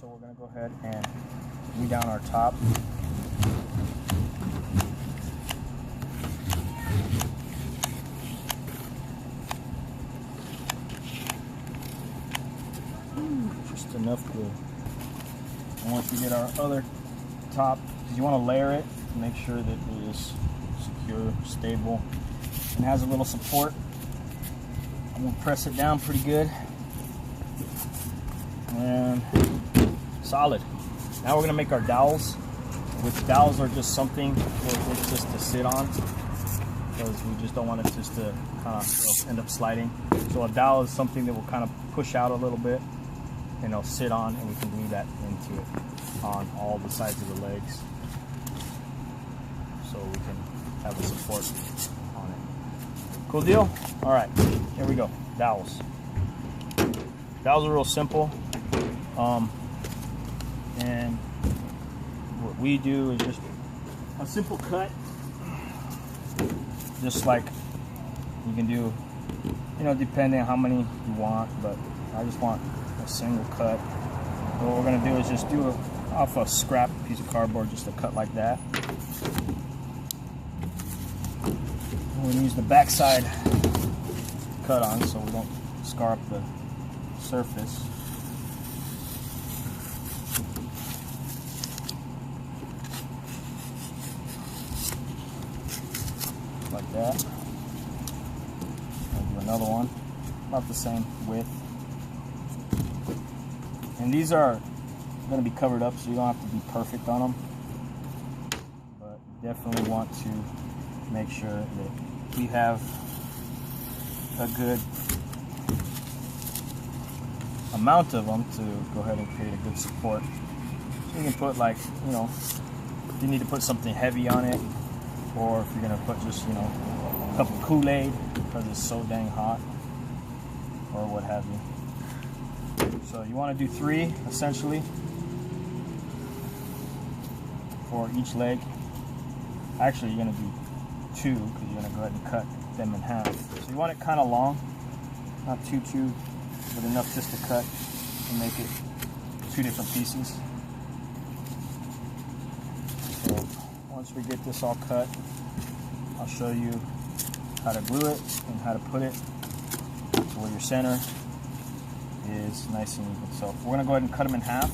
So we're going to go ahead and glue down our top. Just enough glue. And once we get our other top, because you want to layer it, make sure that it is secure, stable, and has a little support. I'm going to press it down pretty good. And solid. Now we're going to make our dowels, which dowels are just something for it just to sit on, because we just don't want it just to kind of end up sliding. So a dowel is something that will kind of push out a little bit and it'll sit on, and we can glue that into it on all the sides of the legs, so we can have a support on it. Cool deal? All right, here we go. Dowels. Dowels are real simple. And what we do is just a simple cut, just like you can do, you know, depending on how many you want, but I just want a single cut. So what we're going to do is just do it off a scrap piece of cardboard, just a cut like that. We're going to use the backside cut on so we don't scar up the surface. Like that. I'll do another one, about the same width. And these are going to be covered up, so you don't have to be perfect on them. But definitely want to make sure that we have a good amount of them to go ahead and create a good support. So you can put, like, you know, if you need to put something heavy on it, or if you're going to put just, you know, a cup of Kool-Aid because it's so dang hot, or what have you. So you want to do 3 essentially for each leg. Actually, you're going to do 2 because you're going to go ahead and cut them in half. So you want it kind of long, not too, but enough just to cut and make it 2 different pieces. So once we get this all cut, I'll show you how to glue it and how to put it to where your center is nice and even. So we're going to go ahead and cut them in half.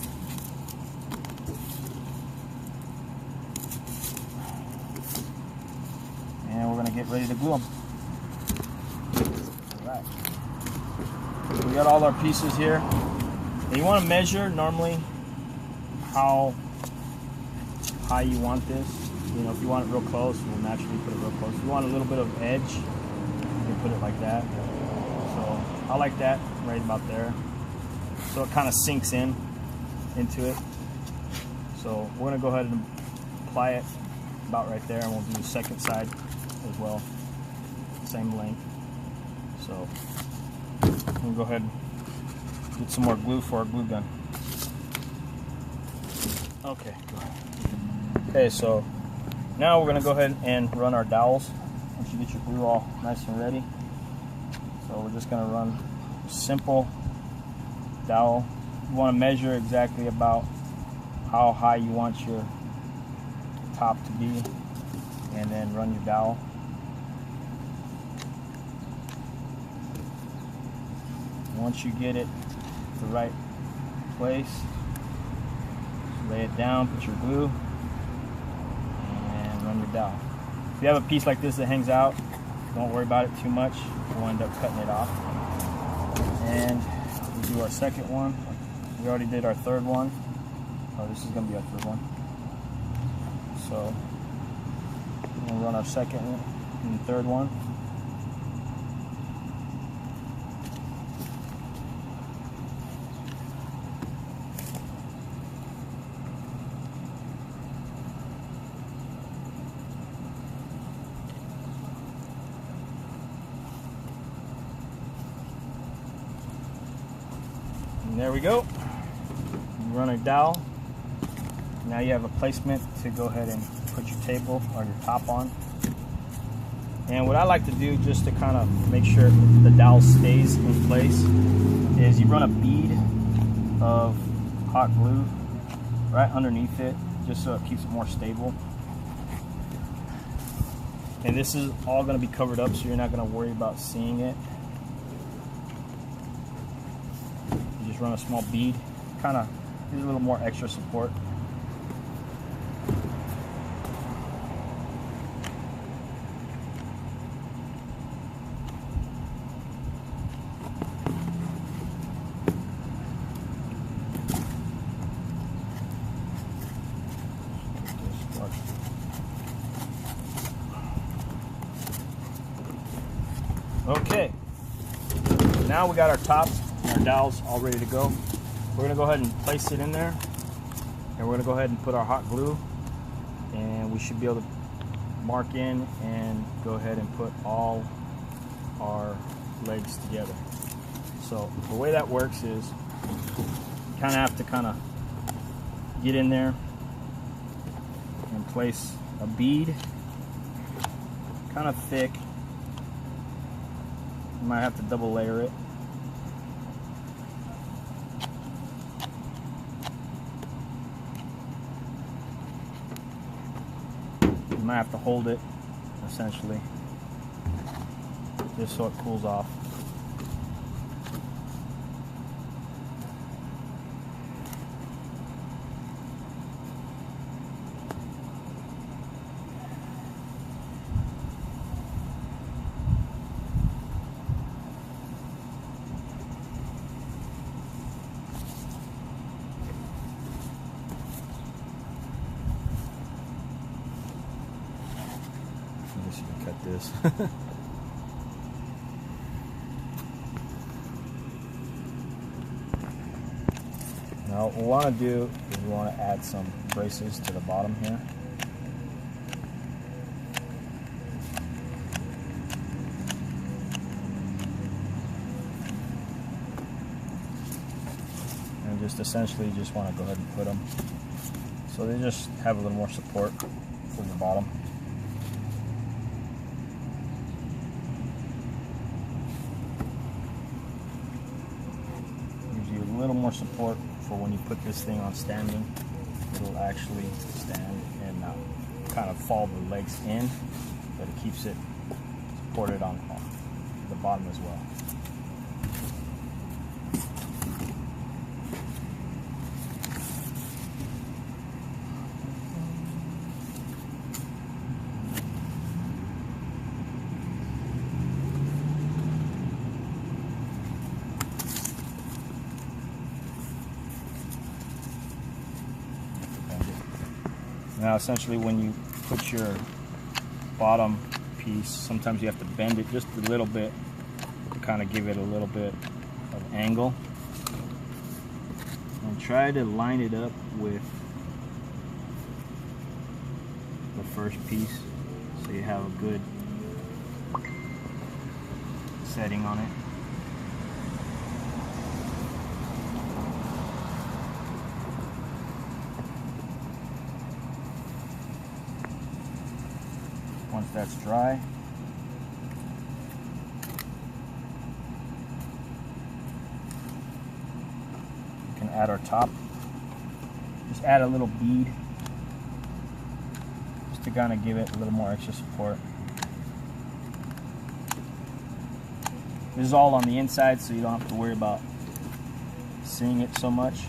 And we're going to get ready to glue them. Alright. We got all our pieces here. And you want to measure normally how high you want this. You know, if you want it real close, you'll naturally put it real close. If you want a little bit of edge, you can put it like that. So I like that right about there. So it kind of sinks in into it. So we're going to go ahead and apply it about right there, and we'll do the second side as well. Same length. So we'll go ahead and get some more glue for our glue gun. Okay, okay, so now we're going to go ahead and run our dowels. Once you get your glue all nice and ready. So we're just going to run a simple dowel. You want to measure exactly about how high you want your top to be, and then run your dowel. Once you get it the right place, lay it down, put your glue, and run your dowel. If you have a piece like this that hangs out, don't worry about it too much. We'll end up cutting it off. And we do our second one. We already did our third one. Oh, this is going to be our third one. So we'll run our second and third one. And there we go. You run a dowel. Now you have a placement to go ahead and put your table or your top on. And what I like to do, just to kind of make sure the dowel stays in place, is you run a bead of hot glue right underneath it, just so it keeps it more stable. And this is all going to be covered up, so you're not going to worry about seeing it. You just run a small bead, kind of gives a little more extra support. Okay, now we got our tops and our dowels all ready to go. We're gonna go ahead and place it in there, and we're gonna go ahead and put our hot glue, and we should be able to mark in and go ahead and put all our legs together. So the way that works is you kind of have to get in there and place a bead, kind of thick. You might have to double layer it. You might have to hold it, essentially, just so it cools off. I guess you can cut this. Now what we want to do is we want to add some braces to the bottom here. And just essentially just want to go ahead and put them so they just have a little more support for the bottom. A little more support for when you put this thing on standing. It'll actually stand and kind of fall the legs in, but it keeps it supported on the bottom as well. Now essentially when you put your bottom piece, sometimes you have to bend it just a little bit to kind of give it a little bit of angle. And try to line it up with the first piece so you have a good setting on it. Once that's dry, we can add our top. Just add a little bead just to kind of give it a little more extra support. This is all on the inside, so you don't have to worry about seeing it so much.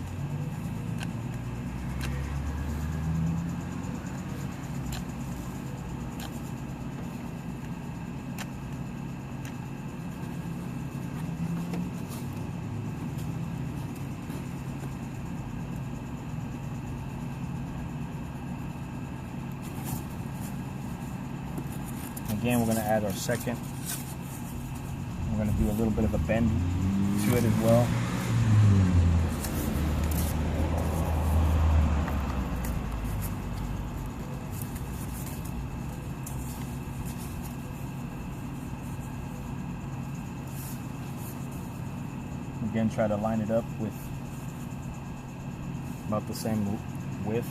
Again, we're going to add our second. We're going to do a little bit of a bend to it as well. Again, try to line it up with about the same width.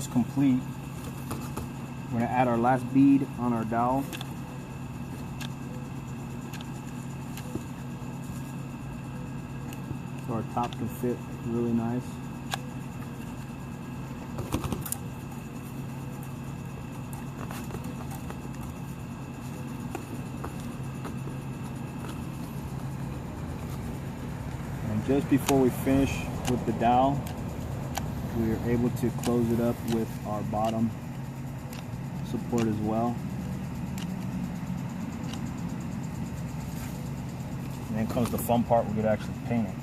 almost complete. We're gonna add our last bead on our dowel. So our top can fit really nice. And just before we finish with the dowel, we are able to close it up with our bottom support as well. And then comes the fun part, we're going to actually paint it.